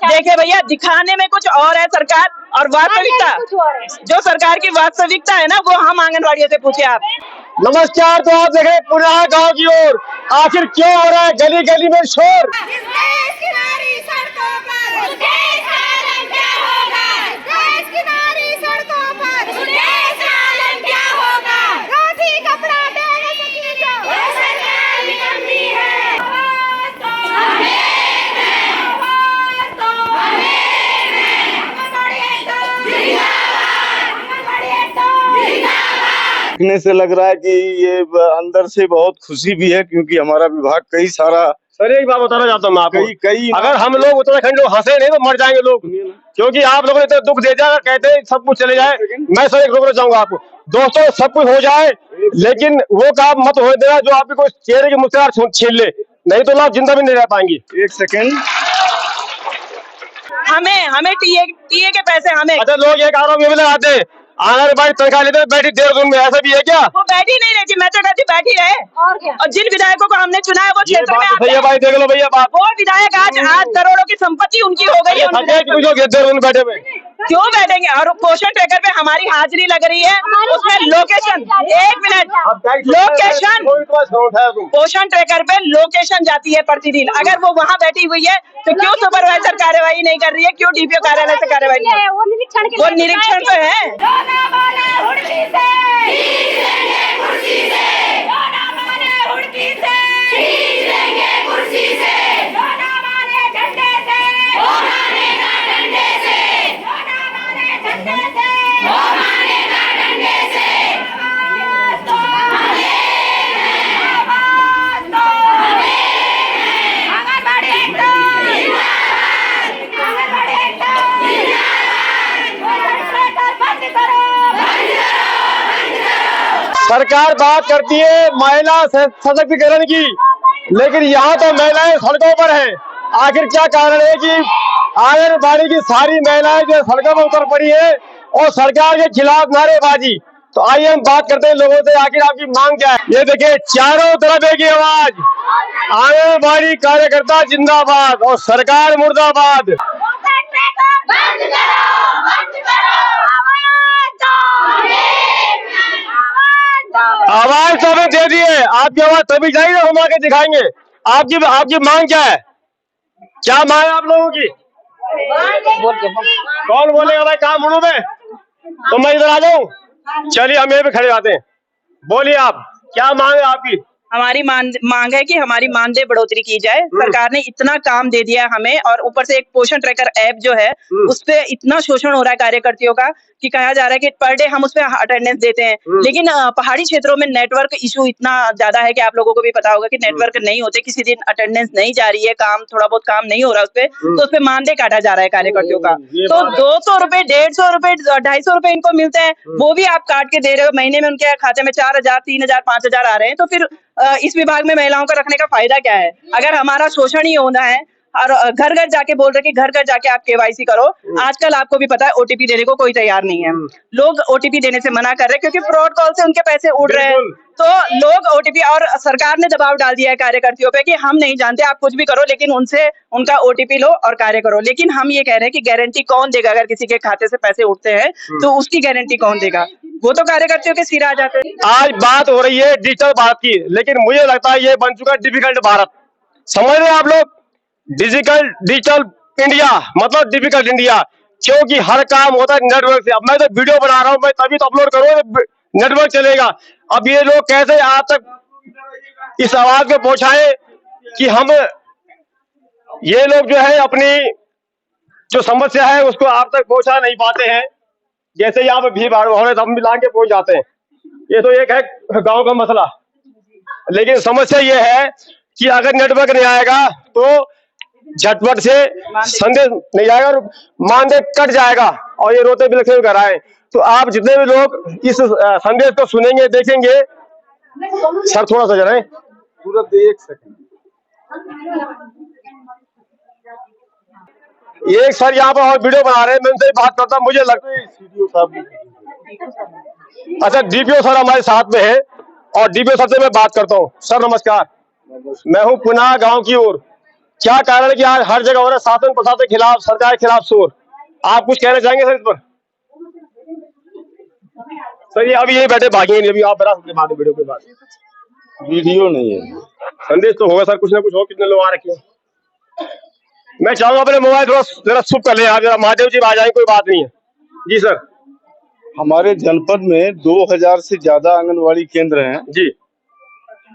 देखिए भैया, दिखाने में कुछ और है सरकार और वास्तविकता, जो सरकार की वास्तविकता है ना, वो हम आंगनबाड़ियों से पूछे आप। नमस्कार, तो आप देखें पुनः गांव की ओर। आखिर क्यों हो रहा है गली गली में शोर? देखने से लग रहा है कि ये अंदर से बहुत खुशी भी है, क्योंकि हमारा विभाग कई सारा। सर एक बात बताना चाहता हूँ मैं आपको, कई अगर हम लोग उत्तराखंड को हंसे नहीं तो मर जाएंगे लोग, क्योंकि आप लोगों ने तो दुख दे दिया। कहते हैं सब कुछ चले जाए। मैं सर एक रोकना चाहूंगा आपको, दोस्तों सब कुछ हो जाए लेकिन वो काम मत हो देना जो आपकी कोई चेहरे की मुस्कुराहट छीन ले, नहीं तो आप जिंदा भी नहीं रह पाएंगी। एक सेकंड, हमें टीए के पैसे हमें। अच्छा, लोग एक आरोप ये भी लगाते हैं आंगनबाड़ी तनख्वाह लेते बैठी देहरादून में, ऐसा भी है क्या? वो बैठी नहीं रहती, मैं तो कहती बैठी रहे। और क्या? और जिन विधायकों को हमने चुना है वो क्षेत्र में भैया भाई देख लो भैया बात, वो विधायक आज करोड़ों की संपत्ति उनकी हो गई है। देहरादून बैठे हुए क्यों बैठेंगे? और पोषण ट्रैकर पे हमारी हाजिरी लग रही है, उसमें लोकेशन, एक मिनट, लोकेशन पोषण ट्रैकर पे लोकेशन जाती है प्रतिदिन। अगर वो वहाँ बैठी हुई है तो क्यों सुपरवाइजर कार्यवाही नहीं कर रही है? क्यों डीपीओ कार्यालय से कार्यवाही? वो निरीक्षण तो है। सरकार बात करती है महिला सशक्तिकरण की, लेकिन यहाँ तो महिलाएं सड़कों पर हैं। आखिर क्या कारण है कि आंगनबाड़ी की सारी महिलाएं जो सड़कों पर उतर पड़ी है और सरकार के खिलाफ नारेबाजी? तो आइए हम बात करते हैं लोगों से, आखिर आपकी मांग क्या है? ये देखिए चारों तरफ एक ही आवाज, आंगनबाड़ी कार्यकर्ता जिंदाबाद और सरकार मुर्दाबाद। आवाज तो हमें दे दी है, आपकी आवाज तभी जाएगी हम आके दिखाएंगे। आपकी मांग क्या है? क्या मांग है आप लोगों की? कौन बोलेगा भाई? काम मुड़ू में तो मैं इधर आ जाऊं? चलिए हम यहीं पे खड़े आते हैं, बोलिए आप क्या मांग है आपकी? हमारी मांग है कि हमारी मानदेय बढ़ोतरी की जाए। सरकार ने इतना काम दे दिया है हमें, और ऊपर से एक पोषण ट्रैकर ऐप जो है उस पे इतना शोषण हो रहा है कार्यकर्तियों का कि कहा जा रहा है कि पर डे हम उस पे अटेंडेंस देते हैं, लेकिन पहाड़ी क्षेत्रों में नेटवर्क इशू इतना ज्यादा है कि आप लोगों को भी पता होगा कि नेटवर्क नहीं होते, किसी दिन अटेंडेंस नहीं जा रही है, काम थोड़ा बहुत काम नहीं हो रहा उस पे, तो उस पे मानदेय काटा जा रहा है कार्यकर्तियों का। तो 200 रुपए, 150 रुपए, 250 रुपए इनको मिलते हैं, वो भी आप काट के दे रहे हो। महीने में उनके खाते में 4000, 3000, 5000 आ रहे हैं, तो फिर इस विभाग में महिलाओं का रखने का फायदा क्या है? अगर हमारा शोषण ही होना है और घर घर जाके बोल रहे कि घर घर जाके आप केवाईसी करो, आजकल आपको भी पता है ओटीपी देने को कोई तैयार नहीं है। लोग ओटीपी देने से मना कर रहे हैं क्योंकि फ्रॉड कॉल से उनके पैसे उड़ रहे हैं। तो लोग ओटीपी, और सरकार ने दबाव डाल दिया है कार्यकर्तियों पे कि हम नहीं जानते, आप कुछ भी करो लेकिन उनसे उनका ओटीपी लो और कार्य करो। लेकिन हम ये कह रहे हैं कि गारंटी कौन देगा? अगर किसी के खाते से पैसे उठते हैं तो उसकी गारंटी कौन देगा? वो तो कार्यकर्तियों के सिर आ जाते हैं। आज बात हो रही है डिजिटल भारत की, लेकिन मुझे लगता है ये बन चुका है डिफिकल्ट भारत। समझ रहे हैं आप लोग? डिजिटल इंडिया मतलब डिफिकल्ट इंडिया, क्योंकि हर काम होता है नेटवर्क से। अब मैं तो वीडियो बना रहा हूँ, मैं तभी तो अपलोड करूँ, नेटवर्क चलेगा। अब ये लोग कैसे आप तक इस आवाज को पहुंचाए कि हम, ये लोग जो है अपनी जो समस्या है उसको आप तक पहुंचा नहीं पाते हैं। जैसे यहाँ पे भीड़ भाड़ हो रहे हम मिला के पहुंच जाते हैं। ये तो एक है गांव का मसला, लेकिन समस्या ये है कि अगर नेटवर्क नहीं आएगा तो झटपट से संदेश नहीं आएगा और मानदेय कट जाएगा और ये रोते बिलखते घर आए। तो आप जितने भी लोग इस संदेश को सुनेंगे देखेंगे, सर थोड़ा सा जरा तुरंत एक सेकंड, एक सर यहाँ पर और वीडियो बना रहे हैं, मैं उनसे बात करता हूँ। मुझे लगता है सीडीओ साहब, अच्छा डीपीओ सर हमारे साथ में है और डीपीओ सर से मैं बात करता हूँ। सर नमस्कार, मैं हूँ पुनः गांव की ओर। क्या कारण है कि आज हर जगह हो रहा है शासन प्रशासन के खिलाफ, सरकार के खिलाफ शोर? आप कुछ कहना चाहेंगे सर इस पर? सर ये अभी यही बैठे भागेंगे नहीं, अभी आप बता सकते बाद में वीडियो के बाद। वीडियो नहीं है, संदेश तो होगा सर, कुछ ना कुछ हो। कितने लोग आ रखे हैं? मैं चाहूंगा अपने मोबाइल थोड़ा जरा शुभ कर ले आप, जरा महादेव जी आ जाए, कोई बात नहीं है। जी सर। हमारे जनपद में 2000 से ज्यादा आंगनवाड़ी केंद्र हैं जी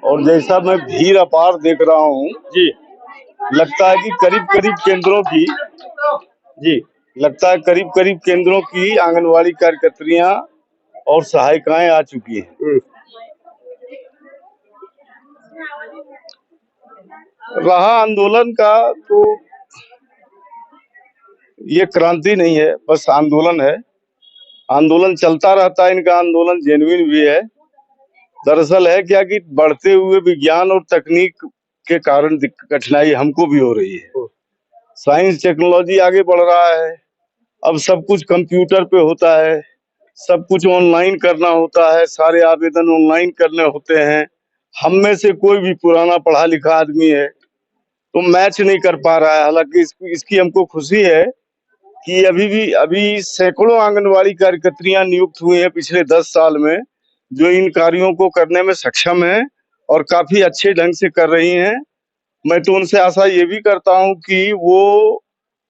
और जैसा मैं भीड़ अपार देख रहा हूँ, जी लगता है कि करीब करीब केंद्रों की आंगनवाड़ी कार्यकर्तियां और सहायिकाएं आ चुकी हैं। रहा आंदोलन का, तो ये क्रांति नहीं है, बस आंदोलन है। आंदोलन चलता रहता है, इनका आंदोलन जेन्युइन भी है। दरअसल है क्या कि बढ़ते हुए विज्ञान और तकनीक के कारण कठिनाई हमको भी हो रही है। साइंस टेक्नोलॉजी आगे बढ़ रहा है, अब सब कुछ कंप्यूटर पे होता है, सब कुछ ऑनलाइन करना होता है, सारे आवेदन ऑनलाइन करने होते हैं। हम में से कोई भी पुराना पढ़ा लिखा आदमी है तो मैच नहीं कर पा रहा है। हालांकि इसकी हमको खुशी है कि अभी सैकड़ों आंगनवाड़ी कार्यकर्तियां नियुक्त हुई हैं पिछले 10 साल में, जो इन कार्यों को करने में सक्षम हैं और काफी अच्छे ढंग से कर रही हैं। मैं तो उनसे आशा ये भी करता हूं कि वो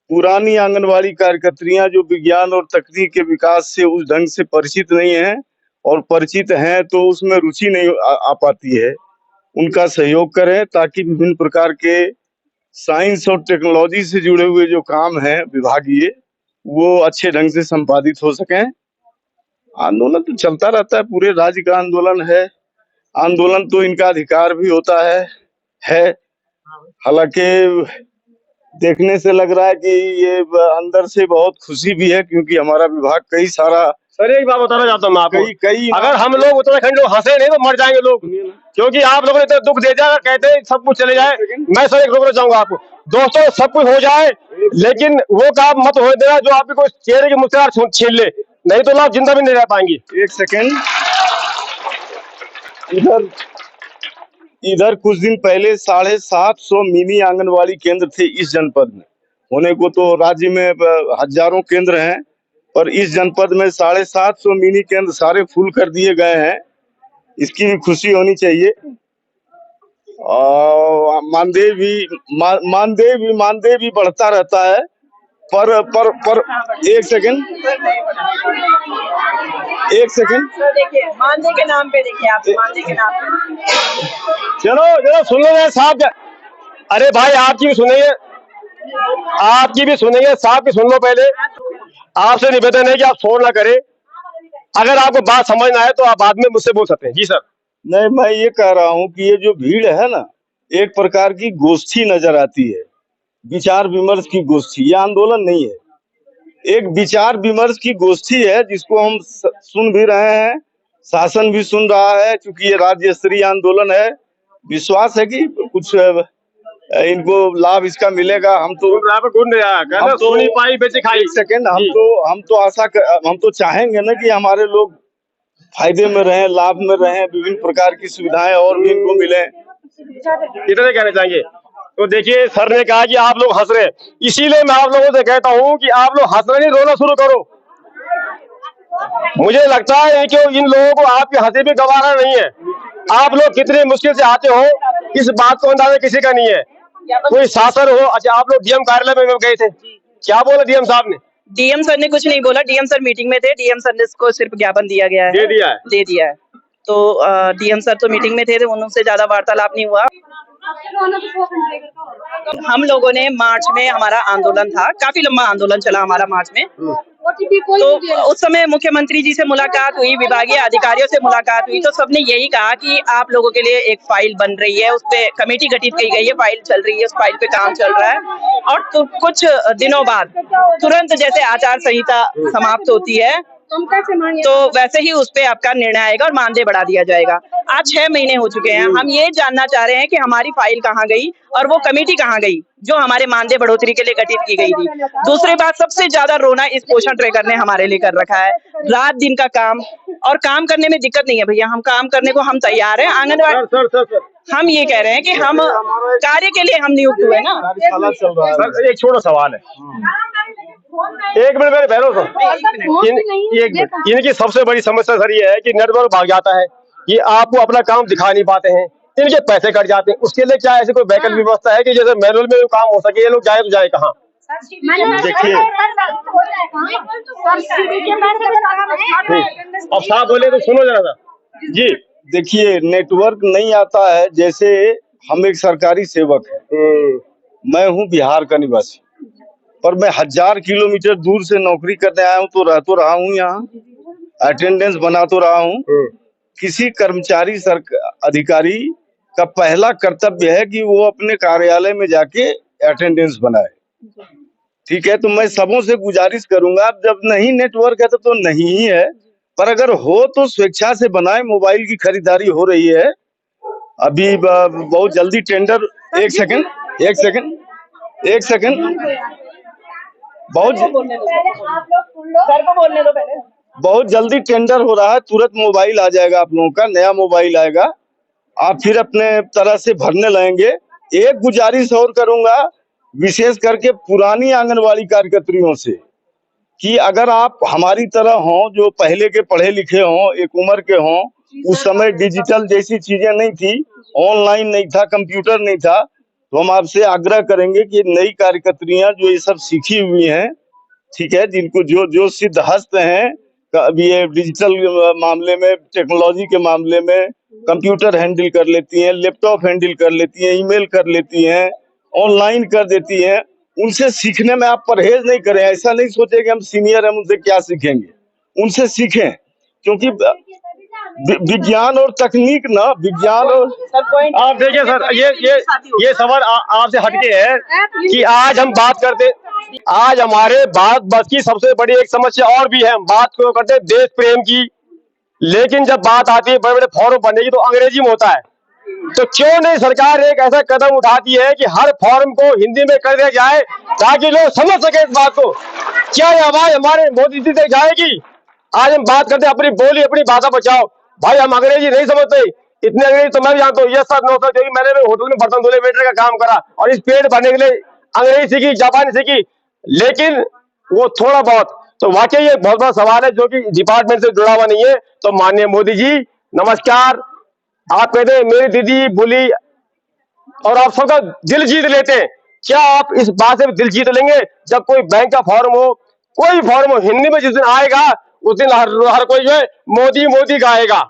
पुरानी आंगनवाड़ी कार्यकर्तियां जो विज्ञान और तकनीक के विकास से उस ढंग से परिचित नहीं हैं और परिचित हैं तो उसमें रुचि नहीं आ पाती है, उनका सहयोग करें ताकि विभिन्न प्रकार के साइंस और टेक्नोलॉजी से जुड़े हुए जो काम हैं विभागीय, वो अच्छे ढंग से संपादित हो सकें। आंदोलन तो चलता रहता है, पूरे राज्य का आंदोलन है। आंदोलन तो इनका अधिकार भी होता है। हालांकि देखने से लग रहा है कि ये अंदर से बहुत खुशी भी है, क्योंकि हमारा विभाग कई सारा। सर एक बात बताना चाहता हूँ मैं आपको, कई अगर हम लोग उत्तराखंड लोग हंसे नहीं तो मर जाएंगे लोग, क्योंकि आप लोगों ने इतना दुख दे दिया। कहते हैं सब कुछ चले जाए, मैं सर एक रोकना चाहूंगा आपको, दोस्तों सब कुछ हो जाए लेकिन वो काम मत हो देना जो आपके कोई चेहरे की मुस्कुराहट छीन ले, नहीं तो आप जिंदा भी नहीं रह पाएंगे। एक सेकेंड, इधर कुछ दिन पहले 750 मिनी आंगनवाड़ी केंद्र थे इस जनपद में। होने को तो राज्य में हजारों केंद्र हैं, पर इस जनपद में 750 मिनी केंद्र सारे फुल कर दिए गए हैं। इसकी भी खुशी होनी चाहिए। और मानदेय भी बढ़ता रहता है। पर एक सेकंड देखिए मानदेय के नाम पे, देखिए आप मानदेय के नाम पे चलो सुन लो साहब। अरे भाई आपकी भी सुनेंगे, साहब की सुन लो पहले। आपसे निवेदन है कि आप शोर ना करें, अगर आपको बात समझ ना आए तो आप बाद में मुझसे बोल सकते हैं। जी सर। नहीं, मैं ये कह रहा हूँ कि ये जो भीड़ है ना, एक प्रकार की गोष्ठी नजर आती है, विचार विमर्श की गोष्ठी। ये आंदोलन नहीं है, एक विचार विमर्श की गोष्ठी है जिसको हम सुन भी रहे हैं, शासन भी सुन रहा है। क्योंकि ये राज्य स्तरीय आंदोलन है, विश्वास है कि कुछ इनको लाभ इसका मिलेगा। हम तो सेकंड हम तो चाहेंगे ना कि हमारे लोग फायदे में रहें, लाभ में रहें, विभिन्न प्रकार की सुविधाएं और भी इनको मिले। कितने कहना चाहेंगे? तो देखिए सर ने कहा कि आप लोग हंस रहे हैं, इसीलिए मैं आप लोगों से कहता हूं कि आप लोग हंसना नहीं, रोना शुरू करो। मुझे लगता है कि इन लोगों को आपकी हंसी भी गवारा नहीं है। आप लोग कितनी मुश्किल से आते हो, इस बात को अंदाजा किसी का नहीं है। कोई शासन हो। अच्छा, आप लोग डीएम कार्यालय में गए थे, क्या बोला डीएम साहब ने? डीएम सर ने कुछ नहीं बोला, डीएम सर मीटिंग में थे। डीएम सर ने इसको सिर्फ ज्ञापन दिया गया है, दे दिया है। तो डीएम सर तो मीटिंग में थे, उनसे ज्यादा वार्तालाप नहीं हुआ। हम लोगों ने मार्च में, हमारा आंदोलन था, काफी लंबा आंदोलन चला हमारा मार्च में। तो उस समय मुख्यमंत्री जी से मुलाकात हुई, विभागीय अधिकारियों से मुलाकात हुई, तो सबने यही कहा कि आप लोगों के लिए एक फाइल बन रही है, उस पे कमेटी गठित की गई है, फाइल चल रही है, उस फाइल पे काम चल रहा है। और तो कुछ दिनों बाद तुरंत जैसे आचार संहिता समाप्त होती है तो वैसे ही उस पे आपका निर्णय आएगा और मानदेय बढ़ा दिया जाएगा। आज 6 महीने हो चुके हैं। हम ये जानना चाह रहे हैं कि हमारी फाइल कहाँ गई और वो कमेटी कहाँ गई जो हमारे मानदेय बढ़ोतरी के लिए गठित की गई थी। दूसरी बात, सबसे ज्यादा रोना इस पोषण ट्रैकर ने हमारे लिए कर रखा है। रात दिन का काम, और काम करने में दिक्कत नहीं है भैया, हम काम करने को हम तैयार हैं। आंगनबाड़ी हम ये कह रहे हैं कि हम कार्य के लिए हम नियुक्त हुए ना। कार्यशाला चल रहा है। सर एक छोटा सवाल है, एक मिनट मेरे बहनों सर, एक मिनट। इनकी सबसे बड़ी समस्या सर ये है कि नेटवर्क भाग जाता है, ये आपको अपना काम दिखा नहीं पाते हैं, इनके पैसे कट जाते हैं। उसके लिए क्या ऐसी कोई बैकअप व्यवस्था है कि जैसे मैनुअल में काम हो सके, ये लोग जाए तो जाए कहाँ? देखिए अब साहब बोले तो सुनो जरा सा जी। देखिए, नेटवर्क नहीं आता है। जैसे हम एक सरकारी सेवक है, मैं हूँ बिहार का निवासी, पर मैं 1000 किलोमीटर दूर से नौकरी करने आया हूँ, तो रह तो रहा हूँ यहाँ, अटेंडेंस बना तो रहा हूँ। किसी कर्मचारी अधिकारी का पहला कर्तव्य है कि वो अपने कार्यालय में जाके अटेंडेंस बनाए, ठीक है। तो मैं सबों से गुजारिश करूंगा, जब नहीं नेटवर्क है तो नहीं ही है, पर अगर हो तो स्वेच्छा से बनाए। मोबाइल की खरीदारी हो रही है अभी, बहुत जल्दी टेंडर। एक सेकंड बहुत जल्दी टेंडर हो रहा है, तुरंत मोबाइल आ जाएगा आप लोगों का, नया मोबाइल आएगा, आप फिर अपने तरह से भरने लगेंगे। एक गुजारिश और करूंगा, विशेष करके पुरानी आंगनवाड़ी कार्यकर्तियों से, कि अगर आप हमारी तरह हों, जो पहले के पढ़े लिखे हों, एक उम्र के हों, उस समय डिजिटल जैसी चीजें नहीं थी, ऑनलाइन नहीं था, कंप्यूटर नहीं था, तो हम आपसे आग्रह करेंगे कि नई कार्यकर्तियां जो ये सब सीखी हुई हैं, ठीक है, जिनको जो सिद्धहस्त हैं, अभी ये डिजिटल मामले में, टेक्नोलॉजी के मामले में कंप्यूटर हैंडल कर लेती हैं, लैपटॉप हैंडल कर लेती हैं, ईमेल कर लेती हैं, ऑनलाइन कर देती हैं, उनसे सीखने में आप परहेज नहीं करें। ऐसा नहीं सोचे कि हम सीनियर हैं, उनसे क्या सीखेंगे, उनसे सीखें, क्योंकि विज्ञान और तकनीक ना, विज्ञान और आप देखिए सर, ये सवाल आपसे हटके है कि आज हम बात करते, आज हमारे भारत वर्ष की सबसे बड़ी एक समस्या और भी है, हम बात क्यों करते हैं देश प्रेम की, लेकिन जब बात आती है बड़े बड़े फॉर्म भरने की तो अंग्रेजी में होता है। तो क्यों नहीं सरकार एक ऐसा कदम उठाती है कि हर फॉर्म को हिंदी में कर दिया जाए, ताकि लोग समझ सके इस बात को। क्या ये आवाज हमारे मोदी जी तक जाएगी? आज हम बात करते हैं अपनी बोली, अपनी भाषा बचाओ। भाई हम अंग्रेजी नहीं समझते, इतने अंग्रेजी तो मैं भी जानता हूँ, ये सब नो सर, क्योंकि मैंने भी होटल में बर्तन धुले वेटर का काम करा और इस पेट भरने के लिए अंग्रेजी सीखी, जापानी सीखी, लेकिन वो थोड़ा बहुत। तो वाकई ये बहुत बड़ा सवाल है जो कि डिपार्टमेंट से जुड़ा हुआ नहीं है। तो माननीय मोदी जी नमस्कार, आप कहते हैं मेरी दीदी बोली और आप सबका दिल जीत लेते हैं, क्या आप इस बात से भी दिल जीत लेंगे जब कोई बैंक का फॉर्म हो, कोई फॉर्म हो, हिंदी में जिस दिन आएगा उस दिन हर कोई जो है मोदी मोदी गाएगा।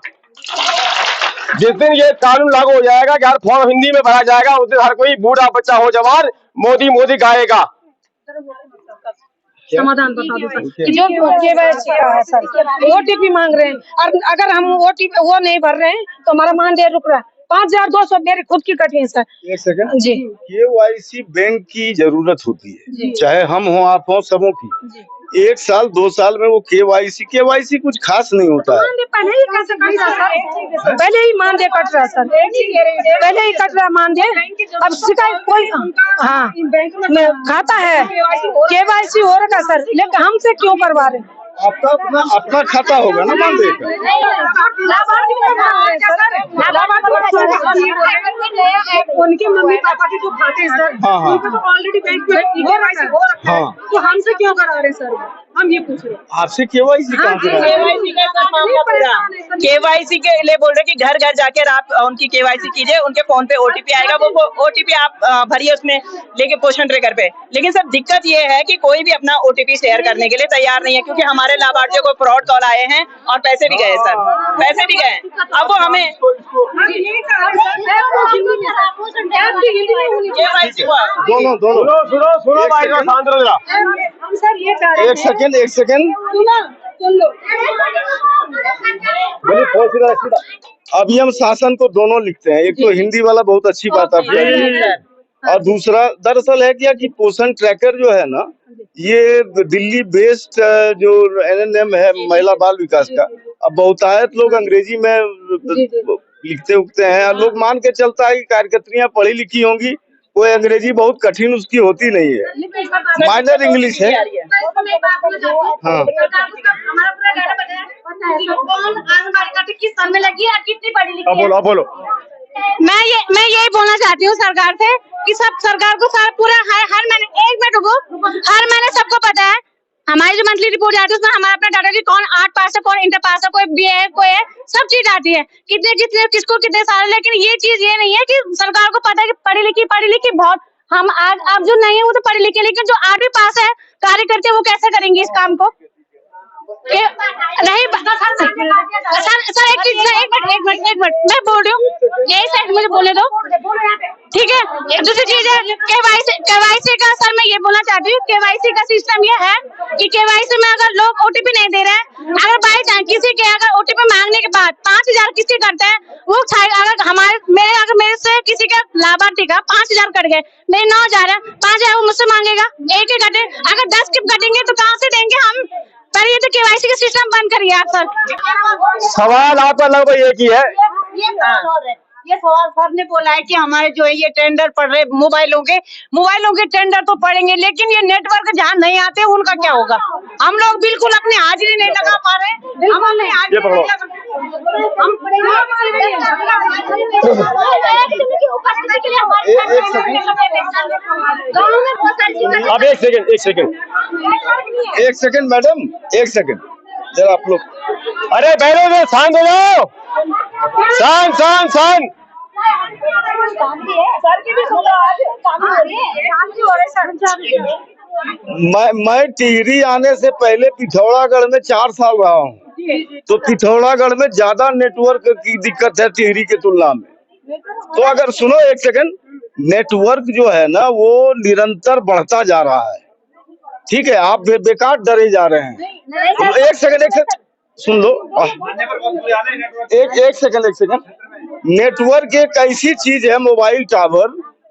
जिस दिन ये कानून लागू हो जाएगा कि हर फॉर्म हिंदी में भरा जाएगा, उस दिन हर कोई बूढ़ा बच्चा हो जवान मोदी मोदी गाएगा। समाधान बता दो सर। जो केवाईसी का है सर, ओटीपी मांग रहे हैं, और अगर हम ओटीपी वो नहीं भर रहे हैं तो हमारा मानदेय रुक रहा है। 5200 मेरी खुद की कटी है सर। एक सेकंड जी, केवाईसी बैंक की जरूरत होती है, चाहे हम हो आप हो, सबों की। 1 साल 2 साल में वो केवाईसी कुछ खास नहीं होता है। पहले ही कैसे कट रहा सर, पहले ही मानदेय कट रहा सर, पहले ही कट रहा मानदेय। अब शिकायत कोई, हाँ खाता है, केवाईसी हो रहा सर, लेकिन हमसे क्यों करवा रहे हैं? आपका अपना खाता होगा ना मानदेय का। उनके मम्मी पापा के जो खाते हैं सर, उनको तो ऑलरेडी बैंक में केवाईसी हो रखा है, तो हमसे क्यों करा रहे सर? हम ये पूछ रहे हैं आपसे केवाईसी कहाँ करा रहे हैं? केवाईसी के लिए बोल रहे कि घर घर जाकर आप उनकी केवाईसी कीजिए, उनके फोन पे ओटीपी आएगा, वो ओटीपी आप भरिए उसमें लेके पोषण ट्रैकर पे। लेकिन सर दिक्कत ये है कि कोई भी अपना ओटीपी शेयर करने के लिए तैयार नहीं है, क्योंकि हमारे लाभार्थियों को फ्रॉड कॉल आए हैं और पैसे भी गए सर, पैसे भी गए। अब वो हमें सुनो भाई शांत रहो जरा। हम सर ये चाह रहे हैं, एक सेकंड सुन लो, अभी हम शासन को दोनों लिखते हैं, एक तो हिंदी वाला बहुत अच्छी बात आप कह रहे हैं, और दूसरा दरअसल है क्या कि पोषण ट्रैकर जो है ना, ये दिल्ली बेस्ड जो एनएनएम है महिला बाल विकास का, अब बहुतायत लोग अंग्रेजी में लिखते उगते हैं, और लोग मान के चलता है कि कार्यकर्तियां पढ़ी लिखी होंगी, कोई अंग्रेजी बहुत कठिन उसकी होती नहीं है, माइनर इंग्लिश है। हाँ किस सन में लगी है, कितनी पढ़ी लिखी है? बोलो मैं यही बोलना चाहती हूँ सरकार से कि सब सरकार को पूरा हर महीने, एक मिनट रुको, हर महीने सबको पता है हमारी जो मंथली रिपोर्ट आती है उसमें हमारा अपना डाटा की कौन 8 पास है, कौन इंटर पास है, कोई बीए है, कोई है, सब चीज आती है, कितने कितने किसको कितने साल। लेकिन ये चीज ये नहीं है कि सरकार को पता है कि पढ़ी लिखी बहुत हम आज अब जो नहीं है वो तो पढ़े लिखे, लेकिन जो 8वीं पास है कार्य करते हैं वो कैसे करेंगे इस काम को? नहीं सर एक मिनट मैं बोल रही हूँ, यही साइड मुझे बोलने दो, ठीक है। दूसरी चीज है केवाईसी का। सर मैं ये बोलना चाहती हूँ, केवाईसी का सिस्टम ये है कि केवाईसी में अगर लोग ओटीपी नहीं दे रहे हैं, अगर बाई चांस किसी के अगर ओटीपी मांगने के बाद 5000 किसी करता है, वो अगर मेरे से किसी का लाभार्थी का 5000 कट गए, मेरे 9000 है, 5000 वो मुझसे मांगेगा, एक ही कटे। अगर 10 स्किप कटेंगे तो कहाँ से देंगे हम? पर ये तो केवाईसी का सिस्टम बंद करिए आप सर। सवाल आपका लगभग एक ही है। ये सवाल सर ने बोला है कि हमारे जो है ये टेंडर पड़ रहे मोबाइलों के टेंडर तो पड़ेंगे, लेकिन ये नेटवर्क जहाँ नहीं आते उनका क्या होगा? हम लोग बिल्कुल अपनी हाजिरी नहीं लगा पा रहे, बिल्कुल नहीं हाजिरी नहीं लगा। अब एक सेकंड मैडम, एक सेकंड जरा आप लोग, अरे बहनों शांत हो जाओ, शांत। मैं टिहरी आने से पहले पिथौरागढ़ में 4 साल रहा हूँ, तो पिथौरागढ़ में ज्यादा नेटवर्क की दिक्कत है टिहरी के तुलना में। तो अगर सुनो एक सेकंड, नेटवर्क जो है ना वो निरंतर बढ़ता जा रहा है, ठीक है? आप बेकार डरे जा रहे हैं। एक सेकंड सुन लो, एक सेकंड। नेटवर्क एक ऐसी चीज है, मोबाइल टावर,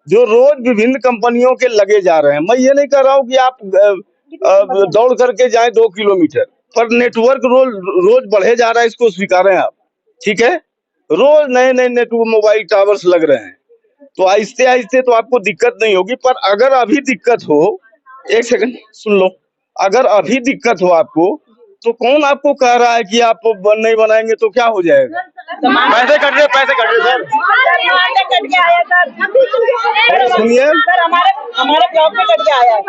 जो रोज विभिन्न कंपनियों के लगे जा रहे हैं। मैं ये नहीं कह रहा हूँ कि आप दौड़ करके जाएं 2 किलोमीटर, पर नेटवर्क रोज बढ़े जा रहा है, इसको स्वीकारें आप, ठीक है? रोज नए नेटवर्क मोबाइल टावर्स लग रहे हैं, तो आहिस्ते आहिस्ते तो आपको दिक्कत नहीं होगी। पर अगर अभी दिक्कत हो, एक सेकंड सुन लो, अगर अभी दिक्कत हो आपको, तो कौन आपको कह रहा है कि आप नहीं बनाएंगे तो क्या हो जाएगा? पैसे कट रहे सर, कट के आया सर, सुनिए, हमारे ब्लॉक में कट के आया है।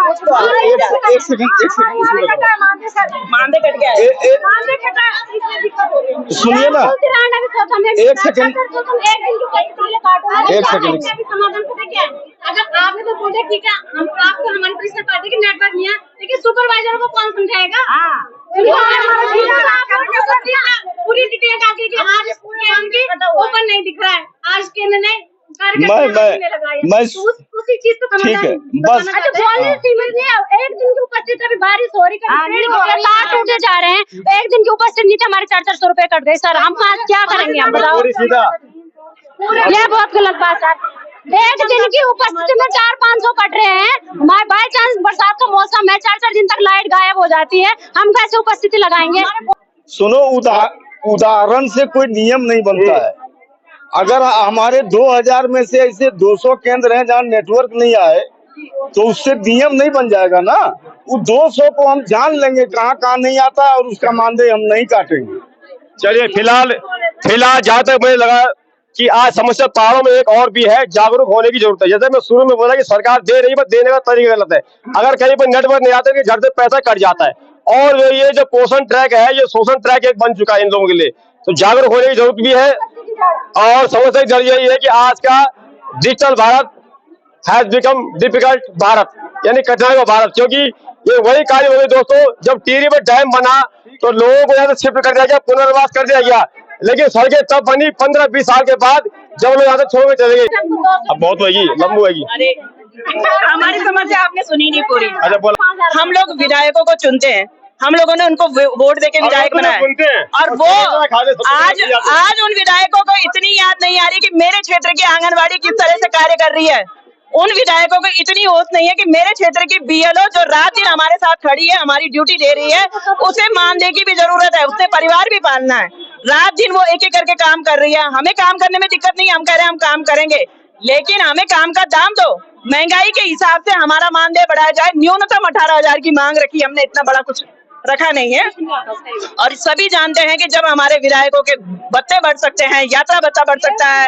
एक सेकंड मानदे कट के आया, सुनिए ना, एक सेकंड। अगर आपने तो बोला ठीक है, हम आपको हमारी परिषद पार्टी की नेटवर्क नहीं है, लेकिन सुपरवाइजर को कौन समझाएगा? पूरी डिटेल आके कि आज ओपन नहीं दिख रहा है, आज के अंदर नहीं मैं उसी चीज को ठीक है, बस एक दिन की उपस्थित, अभी बारिश हो रही है, तार टूटे जा रहे हैं, एक दिन की उपस्थित नहीं थे, हमारे 400 रुपए कट गए सर, हम क्या करेंगे? हम बताओ, ये बहुत गलत बात है। एक दिन की उपस्थिति में 400-500 कट रहे हैं, बाई चांस बरसात का मौसम है, 4-4 दिन तक लाइट गायब हो जाती है, हम कैसे उपस्थिति लगाएंगे? सुनो, उदाहरण से कोई नियम नहीं बनता है। अगर हमारे 2000 में से ऐसे 200 केंद्र हैं जहाँ नेटवर्क नहीं आए, तो उससे नियम नहीं बन जाएगा ना। वो 200 को हम जान लेंगे कहाँ नहीं आता है, और उसका मानदेय हम नहीं काटेंगे। चलिए फिलहाल जहाँ तक मुझे लगा कि आज समस्या पहाड़ों में एक और भी है, जागरूक होने की जरूरत है। जैसे मैं शुरू में बोला कि सरकार दे रही है, देने का तरीका गलत है। अगर कहीं पर नेटवर्क नहीं आता है, झट से पैसा कट जाता है। और ये जो पोषण ट्रैक है, ये शोषण ट्रैक एक बन चुका है इन लोगों के लिए, तो जागरूक होने की जरूरत भी है। और समस्या की जरूरत यही है कि आज का digital Bharat has become difficult Bharat, यानी कठिनाई का भारत, क्योंकि ये वही कार्य हो गए दोस्तों। जब टिहरी में डैम बना तो लोगों को यहाँ से शिफ्ट कर दिया गया, पुनर्वास कर दिया गया, लेकिन सड़कें तब बनी 15-20 साल के बाद, जब लोग यहाँ से छोड़ के चले गए। अब बहुत होगी, लंबू होगी। हमारी समस्या आपने सुनी नहीं पूरी। अच्छा बोला, हम लोग विधायकों को चुनते हैं, हम लोगों ने उनको वोट देके विधायक बनाया, और वो आज उन विधायकों को इतनी याद नहीं आ रही कि मेरे क्षेत्र की आंगनबाड़ी किस तरह से कार्य कर रही है। उन विधायकों को इतनी होश नहीं है कि मेरे क्षेत्र की बीएलओ जो रात दिन हमारे साथ खड़ी है, हमारी ड्यूटी दे रही है, उसे मानदेय की भी जरूरत है, उससे परिवार भी पालना है। रात दिन वो एक एक करके काम कर रही है। हमें काम करने में दिक्कत नहीं, हम कह रहे हैं हम काम करेंगे, लेकिन हमें काम का दाम दो। महंगाई के हिसाब से हमारा मानदेय बढ़ाया जाए। न्यूनतम 18,000 की मांग रखी हमने, इतना बड़ा कुछ रखा नहीं है। और सभी जानते हैं कि जब हमारे विधायकों के भत्ते बढ़ सकते हैं, यात्रा भत्ता बढ़ सकता है,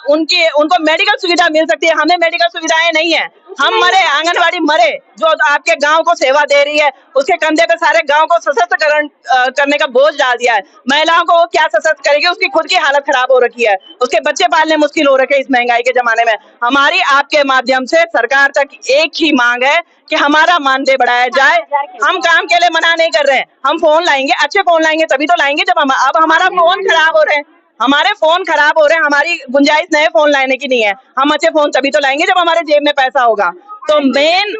उनको मेडिकल सुविधा मिल सकती है, हमें मेडिकल सुविधाएं नहीं है। हम मरे, आंगनबाड़ी मरे, जो आपके गांव को सेवा दे रही है, उसके कंधे पे सारे गांव को सशक्तिकरण करने का बोझ डाल दिया है। महिलाओं को वो क्या सशक्त करेगी, उसकी खुद की हालत खराब हो रखी है, उसके बच्चे पालने मुश्किल हो रखे हैं इस महंगाई के जमाने में। हमारी आपके माध्यम से सरकार तक एक ही मांग है कि हमारा मानदेय बढ़ाया जाए। हम काम के लिए मना नहीं कर रहे हैं, हम फोन लाएंगे, अच्छे फोन लाएंगे तभी तो लाएंगे जब अब हमारा फोन खराब हो रहे हैं, हमारे फोन खराब हो रहे हैं, हमारी गुंजाइश नए फोन लाने की नहीं है। हम अच्छे फोन तभी तो लाएंगे जब हमारे जेब में पैसा होगा। तो मेन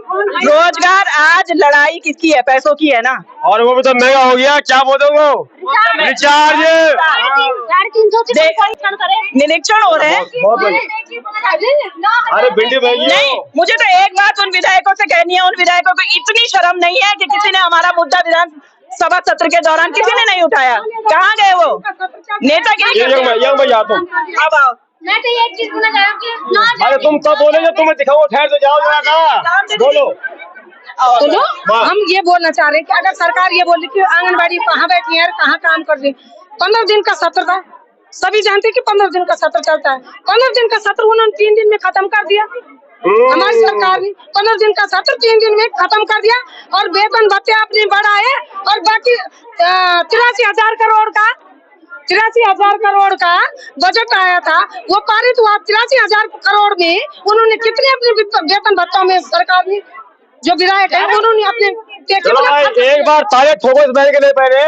रोजगार, आज लड़ाई किसकी है? पैसों की है ना। और वो भी तो महंगा हो गया, क्या बोलोगे वो रिचार्ज, निरीक्षण हो रहे हैं। अरे भिंडी महंगी नहीं, मुझे तो एक बात उन विधायकों से कहनी है, उन विधायकों को इतनी शर्म नहीं है कि किसी ने हमारा मुद्दा विधानसभा सत्र के दौरान किसी ने नहीं उठाया। कहाँ गए वो नेता? अब आओ, मैं तो एक चीज बोलना चाह रही हूँ। अरे तुम कब बोलेंगे, तुम्हें दिखाओ, ठहर से जाओ जरा, बोलो। सुनो, हम ये बोलना चाह रहे हैं कि अगर सरकार ये बोल रही कि आंगनबाड़ी कहाँ बैठी है और कहाँ काम कर रही, 15 दिन का सत्र था, सभी जानते हैं कि 15 दिन का सत्र चलता है। 15 दिन का सत्र उन्होंने 3 दिन में खत्म कर दिया। हमारी सरकार ने 15 दिन का सत्र 3 दिन में खत्म कर दिया और वेतन भत्ते आपने बढ़ाए और बाकी 83,000 करोड़ का बजट आया था, वो पारित हुआ। 83,000 करोड़ में उन्होंने कितने अपने वेतन भत्तों में सरकार ने, जो विधायक है उन्होंने अपने चलो भाई, एक बार ताले ठोको इस महीने के लिए। पहले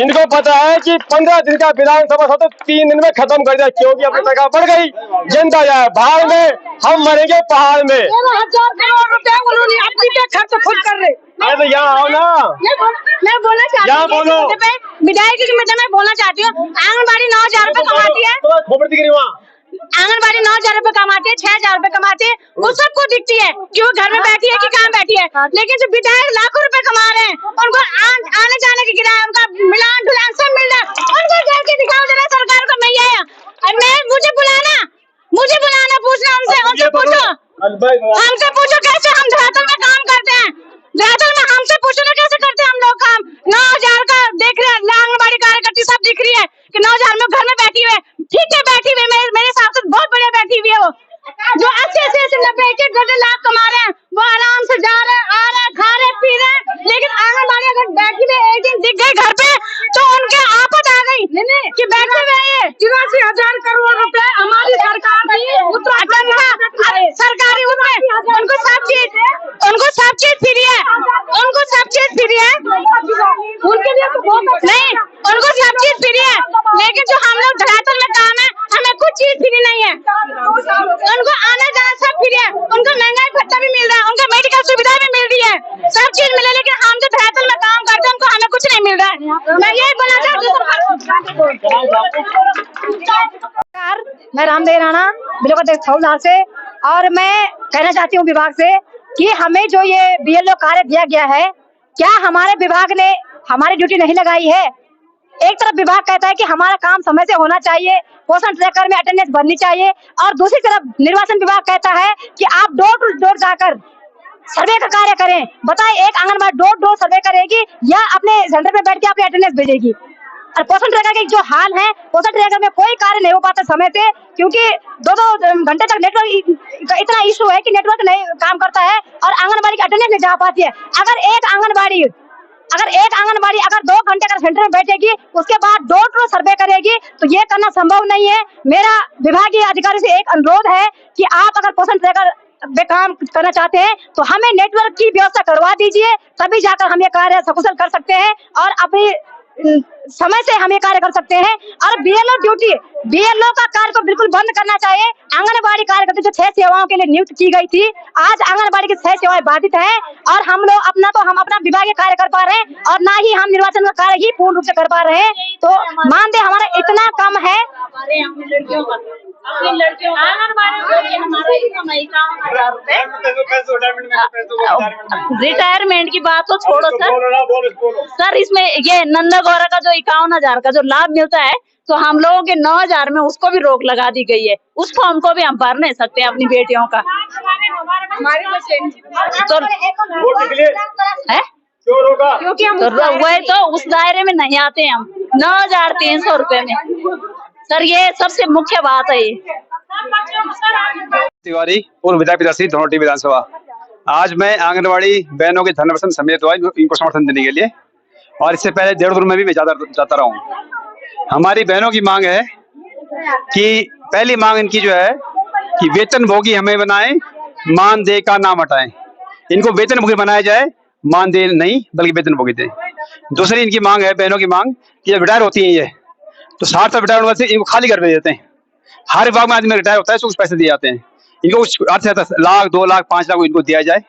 इनको पता है कि 15 दिन का विधानसभा सत्र 3 दिन में खत्म कर दिया, क्योंकि अपनी सरकार बढ़ गई, जनता जाए भाग में, हम मरेंगे पहाड़ में। 13,000 करोड़ रुपए उन्होंने अपनी पे खर्च खुद कर रहे। अरे तो यहाँ आओ ना, मैं बोलना चाहती हूँ, विधायक की मैं बोलना चाहती हूँ, आंगनबाड़ी 9,000 रुपए कमाती है, आंगनबाड़ी 9,000 रुपए कमाती है, 6,000 रुपए कमाती है, वो सबको दिखती है कि वो घर में बैठी है कि कहाँ बैठी है। लेकिन जो विधायक लाखों रुपए कमा रहे हैं, उनको आने जाने की किराया, उनका मिलान ढुलान सब मिल रहा है, उनको जाके दिखाओ जरा सरकार को। मैं मुझे बुलाना, पूछना उनसे पूछो कैसे हम धरातल में काम करते हैं। धरातल में हमसे पूछो ना कैसे करते हैं हम लोग काम। 9,000 का देख रहे हैं, आंगनबाड़ी कार्यकर्ती सब दिख रही है कि 9,000 में घर में बैठी हुए, ठीक है बैठी हुई, मेरे हिसाब से बहुत बढ़िया बैठी हुई है। वो जो 80, 90, 1-1 लाख कमा रहे हैं, वो आराम से जा रहे हैं, आ रहे हैं, खा रहे हैं, पी रहे हैं। लेकिन आंगनबाड़ी अगर बैठी हुई एक दिन दिख गई घर पे तो उनके आफत आ गई कि बैठे हुए ये 83,000 करोड़ रुपए हमारी सरकार सरकारी उनको सब चीज फ्री है, उनके लिए तो बहुत नहीं, उनको सब चीज फ्री है। लेकिन जो हम लोग धरातल में काम है, हमें कुछ चीज फ्री नहीं है। उनको आना जाना सब फ्री है, उनको महंगाई भत्ता भी मिल रहा है, उनको मेडिकल सुविधा भी मिल रही है, सब चीज मिले। लेकिन हम जो धरातल में काम करते हैं, उनको हमें कुछ नहीं मिल रहा है। मैं यही बोलना चाहती हूँ। मैं रामदेव राणा बिलोका थौलार से, और मैं कहना चाहती हूँ विभाग से कि हमें जो ये BLO कार्य दिया गया है, क्या हमारे विभाग ने हमारी ड्यूटी नहीं लगाई है? एक तरफ विभाग कहता है कि हमारा काम समय से होना चाहिए, पोषण ट्रैकर में अटेंडेंस भरनी चाहिए, और दूसरी तरफ निर्वाचन विभाग कहता है कि आप डोर टू डोर जाकर सर्वे का कार्य करें। बताएं, एक anganwadi door to door survey करेगी या अपने सेंटर में बैठ के अपनी अटेंडेंस भेजेगी? और पोषण ट्रैकर के जो हाल है, पोषण ट्रैकर में कोई कार्य नहीं हो पाता समय से, क्योंकि 2-2 घंटे तक नेटवर्क का इतना इशू है कि नेटवर्क नहीं काम करता है और आंगनबाड़ी की अटेंडेंस नहीं जा पाती है। अगर एक आंगनबाड़ी अगर 2 घंटे अगर सेंटर में बैठेगी, उसके बाद डोर टू डोर सर्वे करेगी, तो ये करना संभव नहीं है। मेरा विभागीय अधिकारी से एक अनुरोध है कि आप अगर पोषण ट्रैकर में काम करना चाहते हैं तो हमें नेटवर्क की व्यवस्था करवा दीजिए, तभी जाकर हम ये कार्य सकुशल कर सकते हैं और अपनी समय से हम ये कार्य कर सकते हैं। और BLO का कार्य तो बिल्कुल बंद करना चाहिए। आंगनबाड़ी कार्यकर्ता जो 6 सेवाओं के लिए नियुक्त की गई थी, आज आंगनबाड़ी की 6 सेवाएं बाधित हैं और हम अपना विभागीय कार्य कर पा रहे हैं और ना ही हम निर्वाचन का कार्य ही पूर्ण रूप से कर पा रहे हैं। तो मानदेय हमारा इतना कम है। रिटायरमेंट की बात तो छोड़ो सर, इसमें ये नंदा गौरा का जो 51,000 का जो लाभ मिलता है, तो हम लोगों के 9,000 में उसको भी रोक लगा दी गई है। उस फॉर्म को भी हम भर नहीं सकते हैं अपनी बेटियों का। तो है क्यों रोका? क्योंकि हम तो वही तो उस दायरे में नहीं आते हैं हम 9,300 रुपए में। सर ये सबसे मुख्य बात है ये। तिवारी पूर्व विधायक प्रत्याशी धनोटी विधानसभा। आज मैं आंगनबाड़ी बहनों के धरने प्रदर्शन समेत हुआ इनको समर्थन देने के लिए, और इससे पहले देहरादून में भी मैं जाता रहा हूँ। हमारी बहनों की मांग है कि पहली मांग इनकी जो है कि वेतनभोगी हमें बनाए, मानदेय का नाम हटाएं। इनको वेतनभोगी बनाया जाए, मानदेय नहीं बल्कि वेतनभोगी दें। दूसरी इनकी मांग है, बहनों की मांग, कि जब रिटायर होती है ये तो 60 साल रिटायर होने से इनको खाली घर भेज देते हैं। हर विभाग में आदमी रिटायर होता है तो कुछ पैसे दिए जाते हैं, इनको कुछ 8 से लाख 2 लाख 5 लाख इनको दिया जाए।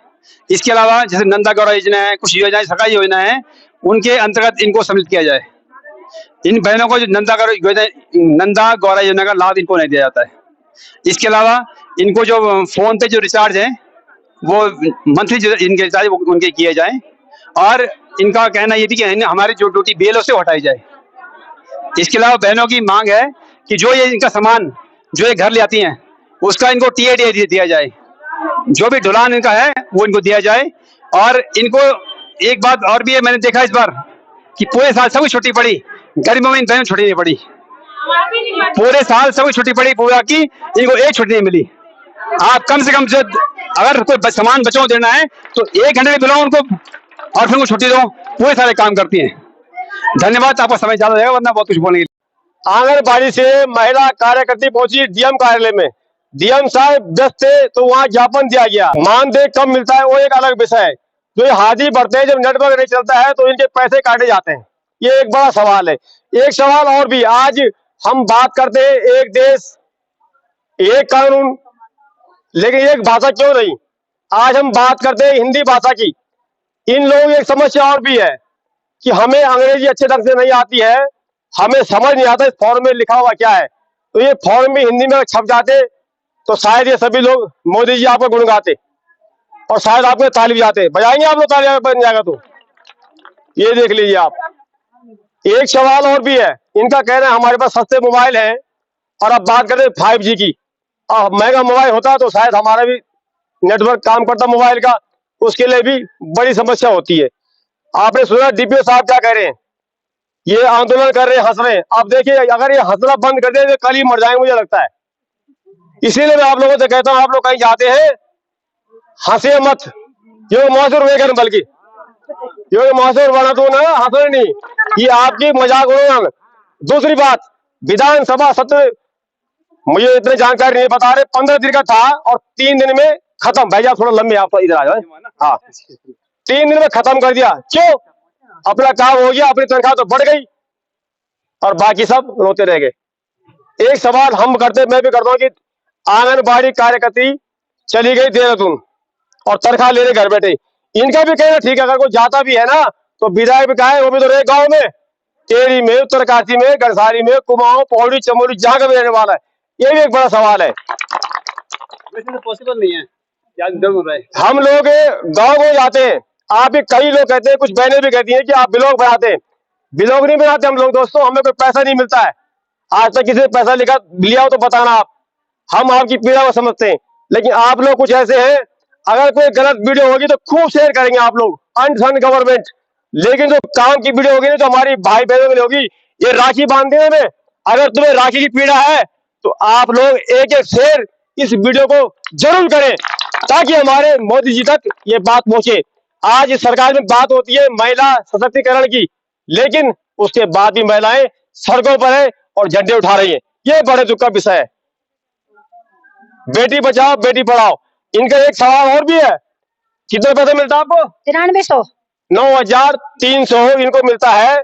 इसके अलावा जैसे नंदा गौरा योजना है, कुछ योजनाएं सरकारी योजना है, उनके अंतर्गत इनको सम्मिलित किया जाए। इन बहनों को जो नंदा गौरा योजना का लाभ इनको नहीं दिया जाता है। इसके अलावा इनको जो फोन पे जो रिचार्ज है वो मंथली जो इनके रिचार्ज उनके किए जाए, और इनका कहना ये भी कि हमारी जो ड्यूटी BLO से हटाई जाए। इसके अलावा बहनों की मांग है कि जो ये इनका सामान जो ये घर ले आती हैं उसका इनको TAD दिया जाए, जो भी ढुलान इनका है वो इनको दिया जाए। और इनको एक बात और भी है, मैंने देखा इस बार कि पूरे साल सब छुट्टी पड़ी, गर्मियों में इन बहनों छुट्टी नहीं पड़ी। पूरे साल सब छुट्टी पड़ी पूरा की, इनको एक छुट्टी नहीं मिली। आप कम से कम जो अगर कोई सामान बचाओ देना है तो 1 घंटे में बुलाओ उनको और फिर उनको छुट्टी दो, पूरे सारे काम करती हैं। धन्यवाद, आपका समय ज्यादा रहेगा वरना बहुत कुछ बोलेंगे। आंगनबाड़ी से महिला कार्यकर्ती पहुंची DM कार्यालय में। DM साहब व्यस्त थे तो वहां ज्ञापन दिया गया। मानदेय कम मिलता है वो एक अलग विषय है, जो ये हाजिरी भरते हैं जब नेटवर्क नहीं चलता है तो इनके पैसे काटे जाते हैं, ये एक बड़ा सवाल है। एक सवाल और भी, आज हम बात करते हैं एक देश एक कानून, लेकिन एक भाषा क्यों नहीं। आज हम बात करते हैं हिंदी भाषा की। इन लोगों की एक समस्या और भी है कि हमें अंग्रेजी अच्छे ढंग से नहीं आती है, हमें समझ नहीं आता इस फॉर्म में लिखा हुआ क्या है। तो ये फॉर्म भी हिंदी में छप जाते तो शायद ये सभी लोग मोदी जी आपको गुण गाते और शायद आपको ताली भी जाते। बजाएंगे आप लोग ताली, बन जाएगा तो ये देख लीजिए आप। एक सवाल और भी है, इनका कहना है हमारे पास सस्ते मोबाइल है, और अब बात करें 5G की। महंगा मोबाइल होता तो शायद हमारा भी नेटवर्क काम करता मोबाइल का, उसके लिए भी बड़ी समस्या होती है। आपने सुना DPO साहब क्या कह रहे हैं, ये आंदोलन कर रहे हैं, हंस रहे हैं। आप देखिए अगर ये हंसना बंद कर दे तो कल ही मर जाएंगे मुझे लगता है। इसीलिए मैं आप लोगों से कहता हूं, आप लोग कहीं जाते हैं हंसे मत, यो मौसर वेगन, बल्कि यो मौसर बना तो ना हंसे नहीं, ये आपकी मजाक उड़ाना। दूसरी बात, विधानसभा सत्र मुझे इतनी जानकारी नहीं बता रहे, 15 दिन का था और 3 दिन में खत्म। भैया थोड़ा लंबे आप इधर आ जाए। हाँ, 3 दिन में खत्म कर दिया। क्यों? अपना काम हो गया, अपनी तनख्वाह तो बढ़ गई और बाकी सब रोते रह गए। एक सवाल हम करते, मैं भी करता हूँ कि आंगनबाड़ी कार्यकर्ती चली गई देहरादून और तनख्वाह लेने घर बैठे। इनका भी कहना ठीक है, अगर कोई जाता भी है ना तो विधायक भी कहा है वो भी तो रहे गाँव में, टेरी में, उत्तरकाशी में, गरसारी में, कुमाऊं, पौड़ी, चमोली, जहां का भी रहने वाला है। ये भी एक बड़ा सवाल है। वैसे तो पॉसिबल नहीं है, हम लोग गाँव में जाते हैं, आप भी कई लोग कहते हैं, कुछ बहनें भी कहती हैं कि आप ब्लॉग बनाते हैं। ब्लॉग नहीं बनाते हम लोग दोस्तों, हमें कोई पैसा नहीं मिलता है। आज तक किसी ने पैसा लिया हो तो बताना आप, हम आपकी पीड़ा को समझते हैं। लेकिन आप लोग कुछ ऐसे हैं, अगर कोई गलत वीडियो होगी तो खूब शेयर करेंगे आप लोग, अनफंड गवर्नमेंट। लेकिन जो काम की वीडियो होगी ना, जो हमारी भाई बहनों के लिए होगी, ये राखी बांध देने में, अगर तुम्हें राखी की पीड़ा है तो आप लोग एक शेयर इस वीडियो को जरूर करें, ताकि हमारे मोदी जी तक ये बात पहुंचे। आज इस सरकार में बात होती है महिला सशक्तिकरण की, लेकिन उसके बाद भी महिलाएं सड़कों पर है और झंडे उठा रही हैं। ये बड़े दुख का विषय है। बेटी बचाओ बेटी पढ़ाओ, इनका एक सवाल और भी है, कितने पैसे मिलता है आपको? 9300 9,300 इनको मिलता है।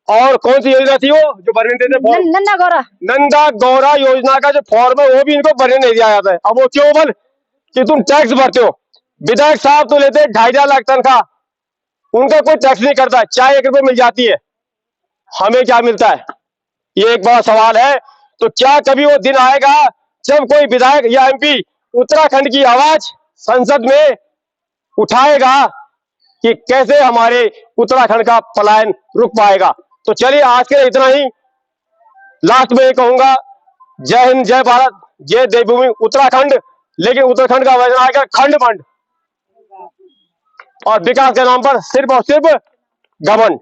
और कौन सी योजना थी वो जो भरने देते? नंदा गौरा योजना का जो फॉर्म है वो भी इनको भरने नहीं दिया जाता है। अब वो क्यों? बोल कि तुम टैक्स भरते हो। विधायक साहब तो लेते 2.5 लाख तनख्वाह, उनका कोई टैक्स नहीं करता, चाय 1 रुपये मिल जाती है, हमें क्या मिलता है? ये एक बड़ा सवाल है। तो क्या कभी वो दिन आएगा जब कोई विधायक या MP उत्तराखंड की आवाज संसद में उठाएगा कि कैसे हमारे उत्तराखंड का पलायन रुक पाएगा? तो चलिए आज के लिए इतना ही। लास्ट में ये कहूंगा, जय हिंद, जय भारत, जय देवभूमि उत्तराखंड। लेकिन उत्तराखंड का वजन आएगा खंड मंड, और विकास के नाम पर सिर्फ और सिर्फ घमंड।